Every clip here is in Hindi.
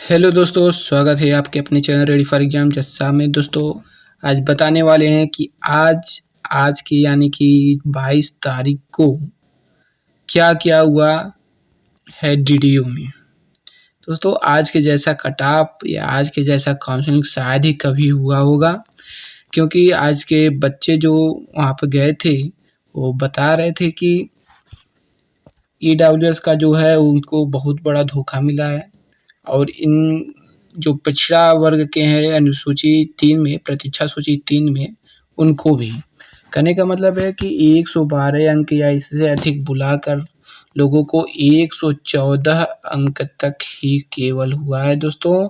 हेलो दोस्तों, स्वागत है आपके अपने channel ready for exam Jassa में। दोस्तों आज बताने वाले हैं कि आज आज की यानी कि 22 तारीख को क्या क्या हुआ है डीडीयू में। दोस्तों आज के जैसा कटऑफ या आज के जैसा काउंसलिंग शायद ही कभी हुआ होगा, क्योंकि आज के बच्चे जो वहाँ पर गए थे वो बता रहे थे कि ईडब्ल्यूएस का जो है उनको बहुत बड़ा धोखा मिला है। और इन जो पिछड़ा वर्ग के हैं अनुसूची 3 में, प्रतीक्षा सूची 3 में, उनको भी। कहने का मतलब है कि 112 अंक या इससे अधिक बुलाकर लोगों को 114 अंक तक ही केवल हुआ है दोस्तों।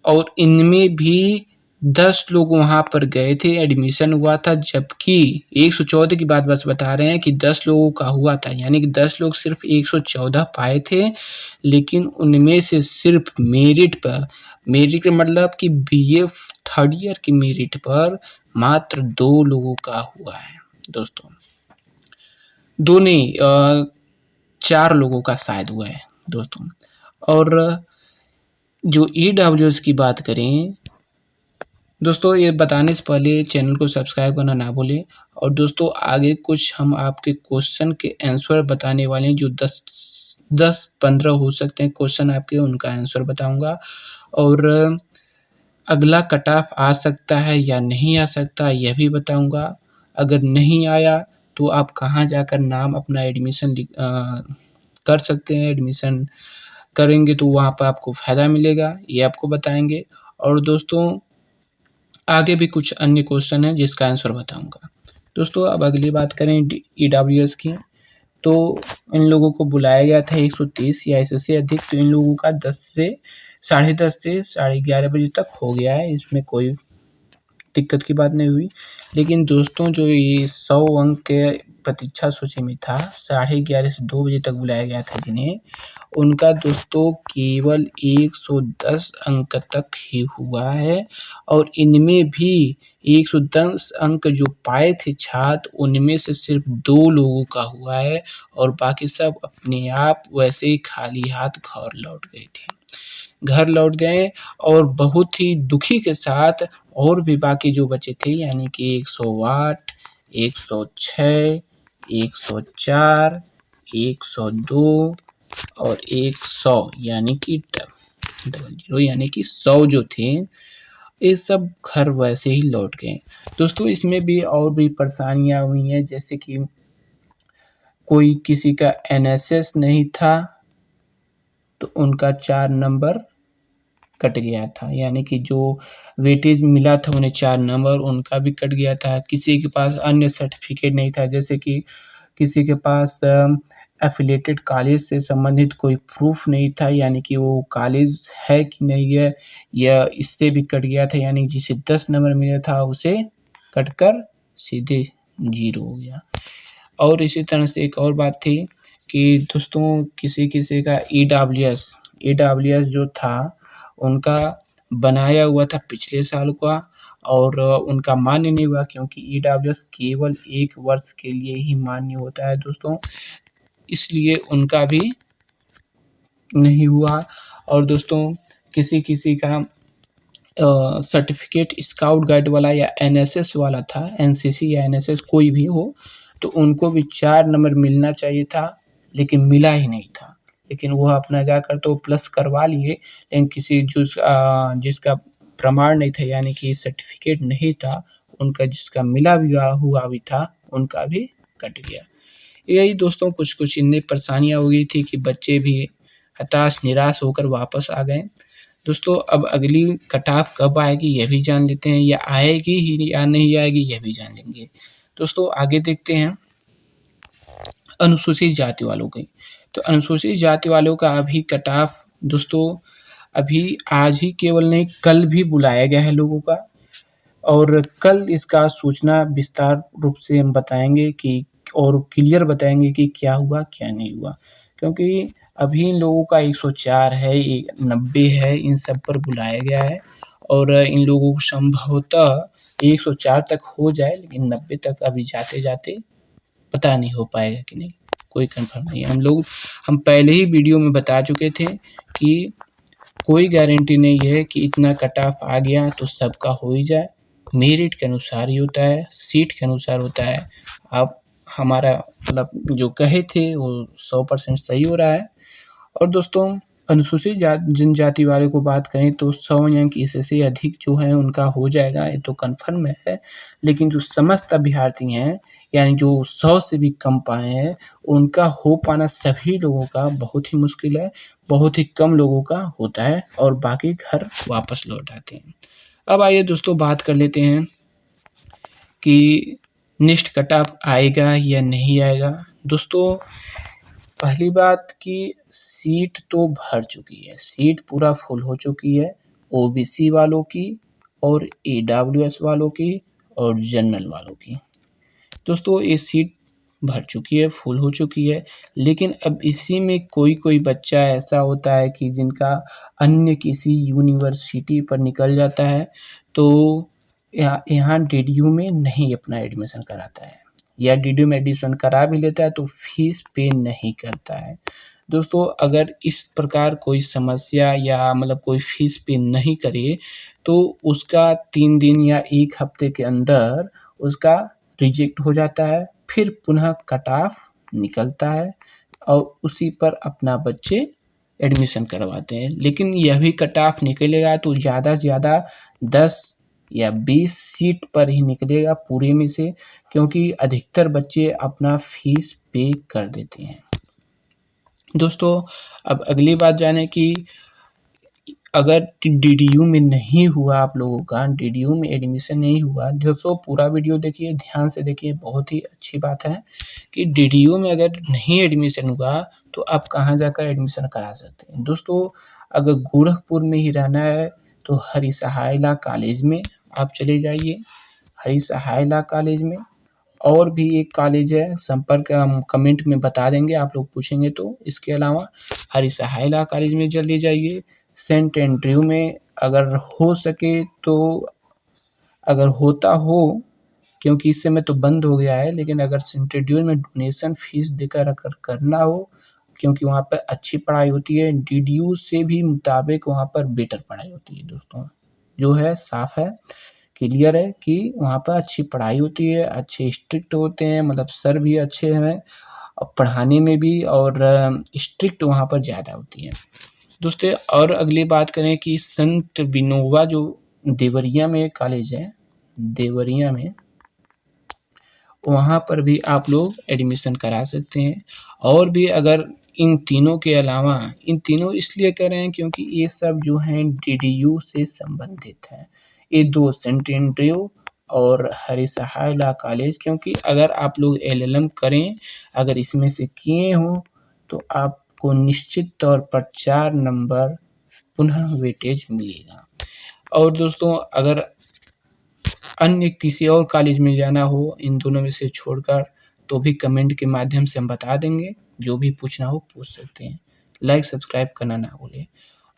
और इनमें भी 10 लोग वहाँ पर गए थे, एडमिशन हुआ था, जबकि 114 की बात बस बता रहे हैं कि 10 लोगों का हुआ था, यानी कि 10 लोग सिर्फ 114 पाए थे। लेकिन उनमें से सिर्फ मेरिट पर, मेरिट का मतलब कि बीए थर्ड ईयर की मेरिट पर मात्र 2 लोगों का हुआ है दोस्तों। 2 नहीं 4 लोगों का शायद हुआ है दोस्तों। और जो ईडब्ल्यूएस की बात करें दोस्तों, ये बताने से पहले चैनल को सब्सक्राइब करना ना भूलें। और दोस्तों आगे कुछ हम आपके क्वेश्चन के आंसर बताने वाले हैं, जो 10-15 हो सकते हैं क्वेश्चन आपके, उनका आंसर बताऊंगा। और अगला कट ऑफ आ सकता है या नहीं आ सकता यह भी बताऊंगा। अगर नहीं आया तो आप कहाँ जाकर नाम अपना एडमिशन कर सकते हैं। एडमिशन करेंगे तो वहाँ पर आपको फ़ायदा मिलेगा, ये आपको बताएंगे। और दोस्तों आगे भी कुछ अन्य क्वेश्चन हैं जिसका आंसर बताऊंगा। दोस्तों अब अगली बात करें ईडब्ल्यूएस की, तो इन लोगों को बुलाया गया था 130 या इससे अधिक। तो इन लोगों का 10 से 10:30 से 11:30 बजे तक हो गया है, इसमें कोई दिक्कत की बात नहीं हुई। लेकिन दोस्तों जो ये 100 अंक के प्रतीक्षा सूची में था, 11:30 से 2 बजे तक बुलाया गया था जिन्हें, उनका दोस्तों केवल 110 अंक तक ही हुआ है। और इनमें भी 110 अंक जो पाए थे छात्र, उनमें से सिर्फ 2 लोगों का हुआ है। और बाकी सब अपने आप वैसे ही खाली हाथ घर लौट गए और बहुत ही दुखी के साथ। और भी बाकी जो बचे थे यानी कि 108, 106, 104, 102 और 100 यानी कि 00 यानी कि 100 जो थे, ये सब घर वैसे ही लौट गए दोस्तों। इसमें भी और भी परेशानियां हुई हैं, जैसे कि कोई किसी का एनएसएस नहीं था तो उनका 4 नंबर कट गया था, यानी कि जो वेटेज मिला था उन्हें 4 नंबर उनका भी कट गया था। किसी के पास अन्य सर्टिफिकेट नहीं था, जैसे कि किसी के पास एफिलिएटेड कॉलेज से संबंधित कोई प्रूफ नहीं था, यानी कि वो कॉलेज है कि नहीं है, या इससे भी कट गया था। यानी जिसे 10 नंबर मिला था उसे कटकर सीधे 0 हो गया। और इसी तरह से एक और बात थी कि दोस्तों किसी किसी का ईडब्ल्यूएस जो था उनका बनाया हुआ था पिछले साल का, और उनका मान्य नहीं हुआ, क्योंकि ईडब्ल्यूएस केवल 1 वर्ष के लिए ही मान्य होता है दोस्तों, इसलिए उनका भी नहीं हुआ। और दोस्तों किसी किसी का सर्टिफिकेट स्काउट गाइड वाला या एनएसएस वाला था, एनसीसी या एनएसएस कोई भी हो, तो उनको भी 4 नंबर मिलना चाहिए था, लेकिन मिला ही नहीं था। लेकिन वो अपना जाकर तो प्लस करवा लिए, लेकिन किसी जिसका प्रमाण नहीं था, यानी कि सर्टिफिकेट नहीं था, उनका जिसका मिला भी हुआ भी था उनका भी कट गया। यही दोस्तों कुछ कुछ इनमें परेशानियाँ हो गई थी कि बच्चे भी हताश निराश होकर वापस आ गए दोस्तों। अब अगली कट ऑफ कब आएगी यह भी जान लेते हैं, या आएगी ही या नहीं आएगी यह भी जान लेंगे दोस्तों। आगे देखते हैं अनुसूचित जाति वालों की। तो अनुसूचित जाति वालों का अभी कट ऑफ दोस्तों अभी आज ही केवल नहीं, कल भी बुलाया गया है लोगों का। और कल इसका सूचना विस्तार रूप से हम बताएंगे कि, और क्लियर बताएंगे कि क्या हुआ क्या नहीं हुआ, क्योंकि अभी इन लोगों का 104 है, 90 है, इन सब पर बुलाया गया है। और इन लोगों को संभवतः 104 तक हो जाए, लेकिन 90 तक अभी जाते जाते पता नहीं हो पाएगा कि नहीं, कोई कंफर्म नहीं है। हम पहले ही वीडियो में बता चुके थे कि कोई गारंटी नहीं है कि इतना कट ऑफ आ गया तो सबका हो ही जाए। मेरिट के अनुसार ही होता है, सीट के अनुसार होता है। आप हमारा मतलब जो कहे थे वो 100% सही हो रहा है। और दोस्तों अनुसूचित जनजाति वाले को बात करें तो 100 अंक इससे अधिक जो है उनका हो जाएगा, ये तो कन्फर्म है। लेकिन जो समस्त अभ्यर्थी हैं यानी जो 100 से भी कम पाए हैं, उनका हो पाना सभी लोगों का बहुत ही मुश्किल है, बहुत ही कम लोगों का होता है और बाकी घर वापस लौट आते हैं। अब आइए दोस्तों बात कर लेते हैं कि नेक्स्ट कट ऑफ आएगा या नहीं आएगा। दोस्तों पहली बात कि सीट तो भर चुकी है, सीट पूरा फुल हो चुकी है ओबीसी वालों की और ईडब्ल्यूएस वालों की और जनरल वालों की। दोस्तों ये सीट भर चुकी है, फुल हो चुकी है, लेकिन अब इसी में कोई बच्चा ऐसा होता है कि जिनका अन्य किसी यूनिवर्सिटी पर निकल जाता है, तो यहाँ डीडीयू में नहीं अपना एडमिशन कराता है, या डीडीयू में एडमिशन करा भी लेता है तो फीस पे नहीं करता है। दोस्तों अगर इस प्रकार कोई समस्या या मतलब कोई फीस पे नहीं करे तो उसका 3 दिन या 1 हफ्ते के अंदर उसका रिजेक्ट हो जाता है, फिर पुनः कट ऑफ निकलता है और उसी पर अपना बच्चे एडमिशन करवाते हैं। लेकिन यह भी कट ऑफ निकलेगा तो ज़्यादा से ज़्यादा 10 या 20 सीट पर ही निकलेगा पूरे में से, क्योंकि अधिकतर बच्चे अपना फीस पे कर देते हैं। दोस्तों अब अगली बात जाने की, अगर डीडीयू में नहीं हुआ आप लोगों का, डीडीयू में एडमिशन नहीं हुआ, दोस्तों पूरा वीडियो देखिए, ध्यान से देखिए, बहुत ही अच्छी बात है कि डीडीयू में अगर नहीं एडमिशन हुआ तो आप कहाँ जाकर एडमिशन करा सकते हैं। दोस्तों अगर गोरखपुर में ही रहना है तो हरि सहायला कॉलेज में आप चले जाइए, हरि सहायला कॉलेज में। और भी एक कॉलेज है, संपर्क हम कमेंट में बता देंगे, आप लोग पूछेंगे तो। इसके अलावा हरि सहायला कॉलेज में चले जाइए। सेंट एंड्रयू में अगर हो सके तो, अगर होता हो, क्योंकि इस समय तो बंद हो गया है, लेकिन अगर सेंट एंड्रयू में डोनेशन फीस देकर अगर करना हो, क्योंकि वहाँ पर अच्छी पढ़ाई होती है, डीडीयू से भी मुताबिक वहाँ पर बेटर पढ़ाई होती है। दोस्तों जो है साफ है, क्लियर है कि वहाँ पर अच्छी पढ़ाई होती है, अच्छे स्ट्रिक्ट होते हैं, मतलब सर भी अच्छे हैं पढ़ाने में भी, और स्ट्रिक्ट वहाँ पर ज़्यादा होती है। दोस्तों और अगली बात करें कि संत विनोबा जो देवरिया में कॉलेज है, देवरिया में, वहाँ पर भी आप लोग एडमिशन करा सकते हैं। और भी अगर इन तीनों के अलावा, इन तीनों इसलिए कर रहे हैं क्योंकि ये सब जो हैं डीडीयू से संबंधित हैं, ये दो सेंट एंड्रयू और हरि सहायला कॉलेज। क्योंकि अगर आप लोग एलएलएम करें, अगर इसमें से किए हों, तो आपको निश्चित तौर पर 4 नंबर पुनः वेटेज मिलेगा। और दोस्तों अगर अन्य किसी और कॉलेज में जाना हो इन दोनों में से छोड़कर, तो भी कमेंट के माध्यम से हम बता देंगे, जो भी पूछना हो पूछ सकते हैं। लाइक सब्सक्राइब करना ना भूलें।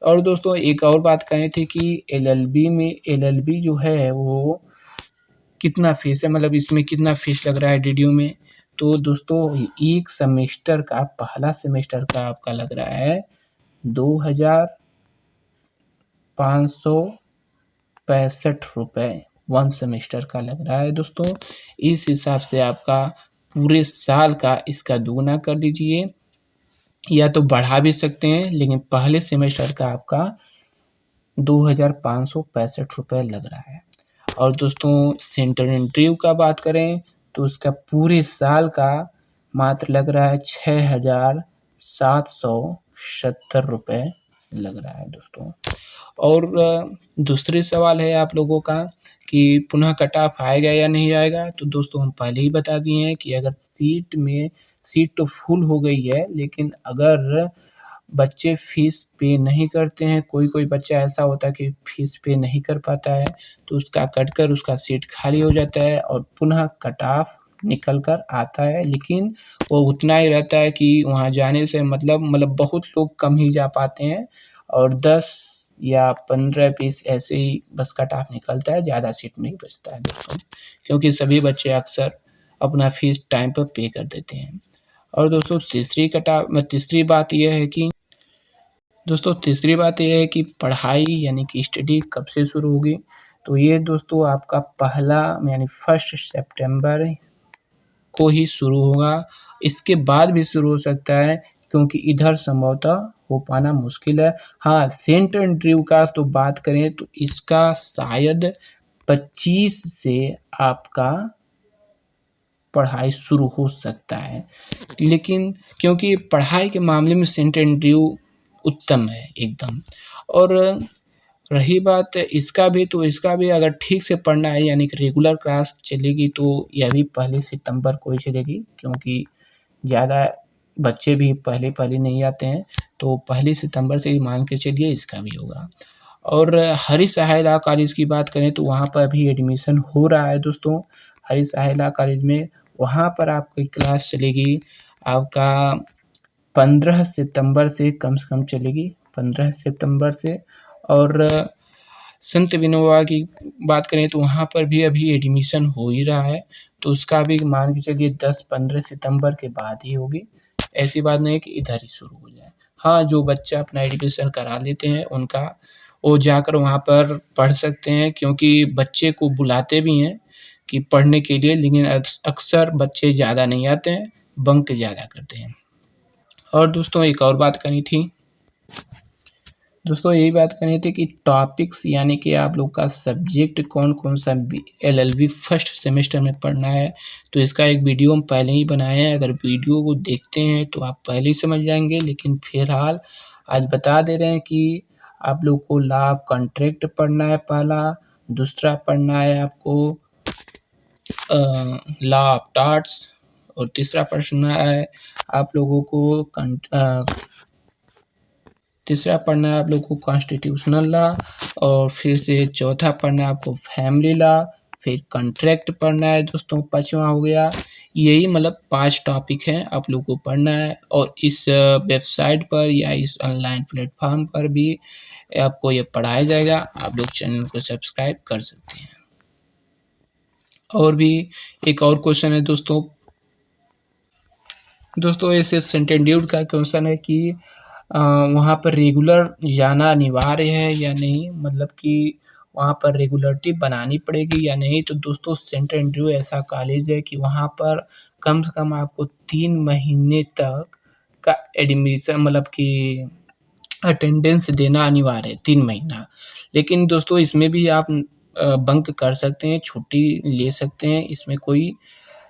और दोस्तों एक और बात कही थी कि एलएलबी में, एलएलबी जो है वो कितना फीस है, मतलब इसमें कितना फीस लग रहा है डीडीयू में। तो दोस्तों एक सेमेस्टर का, पहला सेमेस्टर का आपका लग रहा है 2565 रुपये, 1 सेमेस्टर का लग रहा है। दोस्तों इस हिसाब से आपका पूरे साल का इसका दुगना कर लीजिए, या तो बढ़ा भी सकते हैं, लेकिन पहले सेमेस्टर का आपका 2565 रुपये लग रहा है। और दोस्तों सेंट एंड्रयू का बात करें तो उसका पूरे साल का मात्र लग रहा है 6770 रुपये लग रहा है दोस्तों। और दूसरी सवाल है आप लोगों का कि पुनः कट ऑफ आएगा या नहीं आएगा। तो दोस्तों हम पहले ही बता दिए हैं कि अगर सीट तो फुल हो गई है, लेकिन अगर बच्चे फीस पे नहीं करते हैं, कोई बच्चा ऐसा होता है कि फीस पे नहीं कर पाता है, तो उसका कटकर उसका सीट खाली हो जाता है और पुनः कट ऑफ निकल कर आता है। लेकिन वो उतना ही रहता है कि वहाँ जाने से मतलब बहुत लोग कम ही जा पाते हैं, और 10 या 15-20 ऐसे ही बस कट ऑफ निकलता है, ज़्यादा सीट नहीं बचता है दोस्तों, क्योंकि सभी बच्चे अक्सर अपना फीस टाइम पर पे कर देते हैं। और दोस्तों तीसरी बात यह है कि दोस्तों तीसरी बात ये है कि पढ़ाई यानी कि स्टडी कब से शुरू होगी, तो ये दोस्तों आपका पहला यानी 1 सितंबर को ही शुरू होगा। इसके बाद भी शुरू हो सकता है क्योंकि इधर संभवतः हो पाना मुश्किल है। हाँ, सेंट एंड्रयू का तो बात करें तो इसका शायद 25 से आपका पढ़ाई शुरू हो सकता है, लेकिन क्योंकि पढ़ाई के मामले में सेंट एंड्रयू उत्तम है एकदम। और रही बात इसका भी, तो इसका भी अगर ठीक से पढ़ना है यानी कि रेगुलर क्लास चलेगी तो यह भी 1 सितंबर को ही चलेगी, क्योंकि ज़्यादा बच्चे भी पहले नहीं आते हैं, तो 1 सितंबर से ही मान के चलिए इसका भी होगा। और हरी सहाय लॉ कॉलेज की बात करें तो वहाँ पर भी एडमिशन हो रहा है दोस्तों। हरी सहाय लॉ कॉलेज में वहाँ पर आपकी क्लास चलेगी आपका 15 सितंबर से कम चलेगी, 15 सितंबर से। और संत विनोबा की बात करें तो वहाँ पर भी अभी एडमिशन हो ही रहा है, तो उसका भी मान के चलिए 10-15 सितंबर के बाद ही होगी। ऐसी बात नहीं है कि इधर ही शुरू हो जाए। हाँ, जो बच्चा अपना एडमिशन करा लेते हैं उनका वो जाकर वहाँ पर पढ़ सकते हैं, क्योंकि बच्चे को बुलाते भी हैं कि पढ़ने के लिए, लेकिन अक्सर बच्चे ज़्यादा नहीं आते हैं, बंक ज़्यादा करते हैं। और दोस्तों एक और बात करनी थी, दोस्तों यही बात करनी थी कि टॉपिक्स यानी कि आप लोग का सब्जेक्ट कौन सा LLB फर्स्ट सेमेस्टर में पढ़ना है, तो इसका एक वीडियो हम पहले ही बनाए हैं। अगर वीडियो को देखते हैं तो आप पहले ही समझ जाएंगे, लेकिन फिलहाल आज बता दे रहे हैं कि आप लोग को लॉ ऑफ कॉन्ट्रैक्ट पढ़ना है पहला, दूसरा पढ़ना है आपको लॉ ऑफ टॉर्ट्स, और तीसरा पढ़ना है आप लोगों को तीसरा पढ़ना है आप लोग को कॉन्स्टिट्यूशनल लॉ, और फिर से चौथा पढ़ना है आपको फैमिली लॉ, फिर कॉन्ट्रैक्ट पढ़ना है दोस्तों, 5वां हो गया। यही मतलब 5 टॉपिक हैं आप लोग को पढ़ना है, और इस वेबसाइट पर या इस ऑनलाइन प्लेटफॉर्म पर भी आपको ये पढ़ाया जाएगा। आप लोग चैनल को सब्सक्राइब कर सकते हैं। और भी एक और क्वेश्चन है दोस्तों, ये सिर्फ सेंट एंड्रयू का क्वेश्चन है कि वहाँ पर रेगुलर जाना अनिवार्य है या नहीं, मतलब कि वहाँ पर रेगुलरिटी बनानी पड़ेगी या नहीं। तो दोस्तों सेंट एंड्रयू ऐसा कॉलेज है कि वहाँ पर कम से कम आपको 3 महीने तक का एडमिशन मतलब कि अटेंडेंस देना अनिवार्य है, 3 महीना। लेकिन दोस्तों इसमें भी आप बंक कर सकते हैं, छुट्टी ले सकते हैं, इसमें कोई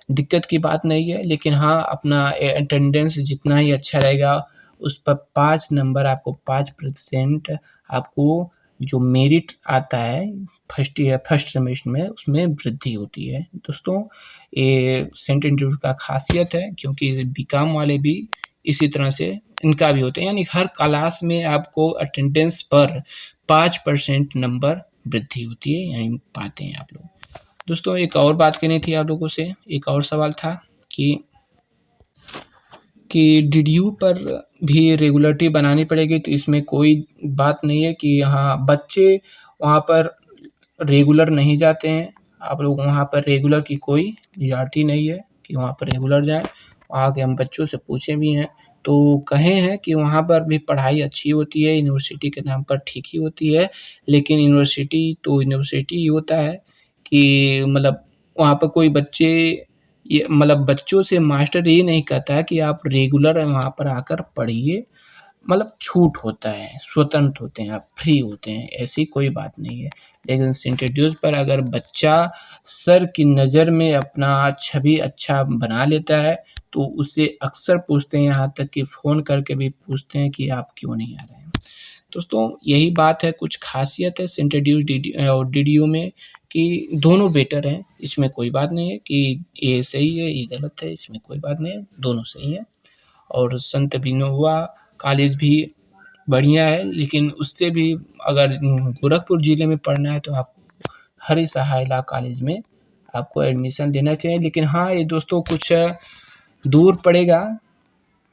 दिक्कत की बात नहीं है। लेकिन हाँ, अपना अटेंडेंस जितना ही अच्छा रहेगा उस पर 5 नंबर आपको 5% आपको जो मेरिट आता है फर्स्ट सेमेस्टर में, उसमें वृद्धि होती है। दोस्तों ये सेंट एंड्रयूज का खासियत है, क्योंकि बीकॉम वाले भी इसी तरह से इनका भी होता है, यानी हर क्लास में आपको अटेंडेंस पर 5% नंबर वृद्धि होती है, यानी पाते हैं आप लोग। दोस्तों एक और बात करनी थी आप लोगों से, एक और सवाल था कि DDU पर भी रेगुलरिटी बनानी पड़ेगी, तो इसमें कोई बात नहीं है कि हाँ बच्चे वहाँ पर रेगुलर नहीं जाते हैं। आप लोग वहाँ पर रेगुलर की कोई रियायती नहीं है कि वहाँ पर रेगुलर जाएँ। वहाँ के हम बच्चों से पूछे भी हैं, तो कहे हैं कि वहाँ पर भी पढ़ाई अच्छी होती है, यूनिवर्सिटी के नाम पर ठीक ही होती है। लेकिन यूनिवर्सिटी तो यूनिवर्सिटी ही होता है कि मतलब वहाँ पर कोई बच्चे ये मतलब बच्चों से मास्टर ये नहीं कहता है कि आप रेगुलर वहाँ पर आकर पढ़िए, मतलब छूट होता है, स्वतंत्र होते हैं, आप फ्री होते हैं, ऐसी कोई बात नहीं है। लेकिन सेंट एंड्रयूज पर अगर बच्चा सर की नज़र में अपना छवि अच्छा बना लेता है तो उससे अक्सर पूछते हैं, यहाँ तक कि फ़ोन करके भी पूछते हैं कि आप क्यों नहीं आ रहे हैं। दोस्तों यही बात है, कुछ खासियत है सेंट एंड्रयूज और DDU में कि दोनों बेटर हैं, इसमें कोई बात नहीं है कि ये सही है ये गलत है, इसमें कोई बात नहीं है, दोनों सही है। और संत विनोबा कॉलेज भी बढ़िया है, लेकिन उससे भी अगर गोरखपुर ज़िले में पढ़ना है तो आपको हरी सहाय लॉ कॉलेज में आपको एडमिशन लेना चाहिए। लेकिन हाँ, ये दोस्तों कुछ दूर पड़ेगा,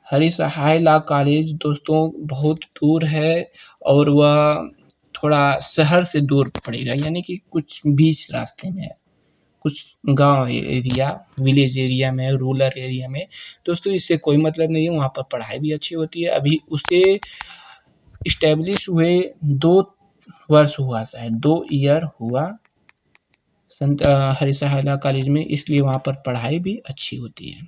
हरी सहाय लॉ कॉलेज दोस्तों बहुत दूर है, और वह थोड़ा शहर से दूर पड़ेगा, यानी कि कुछ बीच रास्ते में है, कुछ गांव एरिया विलेज एरिया में, रूरल एरिया में। दोस्तों इससे कोई मतलब नहीं है, वहाँ पर पढ़ाई भी अच्छी होती है। अभी उसे इस्टेब्लिश हुए 2 वर्ष हुआ, शायद 2 ईयर हुआ संत हरीसा हाईला कॉलेज में, इसलिए वहाँ पर पढ़ाई भी अच्छी होती है।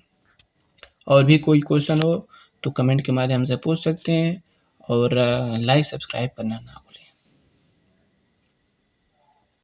और भी कोई क्वेश्चन हो तो कमेंट के माध्यम से पूछ सकते हैं और लाइक सब्सक्राइब करना ना